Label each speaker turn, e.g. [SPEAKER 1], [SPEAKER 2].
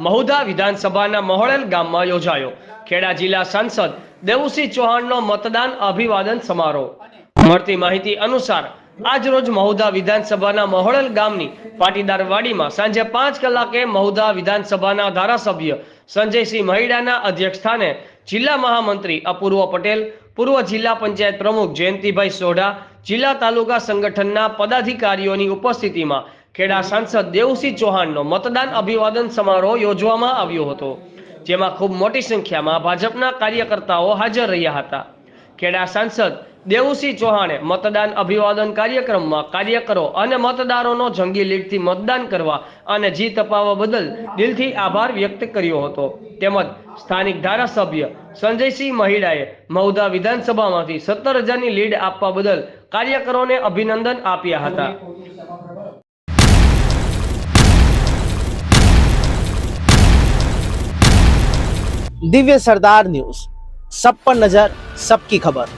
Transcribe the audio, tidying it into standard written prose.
[SPEAKER 1] મહુધા વિધાનસભાના મહોળેલ ગામમાં યોજાયો ખેડા જિલ્લા સાંસદ દેવુસિંહ ચૌહાણનો મતદાન અભિવાદન સમારોહ। મળતી માહિતી અનુસાર આજ રોજ મહુધા વિધાનસભાના મહોળેલ ગામની પાટીદાર વાડીમાં સાંજે 5 કલાકે મહુધા વિધાનસભાના ધારાસભ્ય સંજયસિંહ મહિડાના અધ્યક્ષસ્થાને જિલ્લા મહામંત્રી અપૂર્વ પટેલ, પૂર્વ જિલ્લા પંચાયત પ્રમુખ જયંતિભાઈ સોઢા, જિલ્લા તાલુકા સંગઠનના પદાધિકારીઓની ઉપસ્થિતિમાં ખેડા સાંસદ દેવુસિંહ ચૌહાણનો મતદાન અભિવાદન સમારોહ યોજવામાં આવ્યો હતો, જેમાં ખૂબ મોટી સંખ્યામાં ભાજપના કાર્યકર્તાઓ હાજર રહ્યા હતા। ખેડા સાંસદ દેવુસિંહ ચૌહાણે મતદાન અભિવાદન કાર્યક્રમમાં કાર્યકરો અને મતદારોનો જંગી લીડથી મતદાન કરવા અને જીત અપાવવા બદલ દિલથી આભાર વ્યક્ત કર્યો હતો। તેમજ સ્થાનિક ધારાસભ્ય સંજયસિંહ મહિડાએ મહુધા વિધાનસભામાંથી 17,000ની લીડ આપવા બદલ કાર્યકરોને અભિનંદન આપ્યા હતા।
[SPEAKER 2] दिव्य सरदार न्यूज, सब पर नजर, सबकी खबर।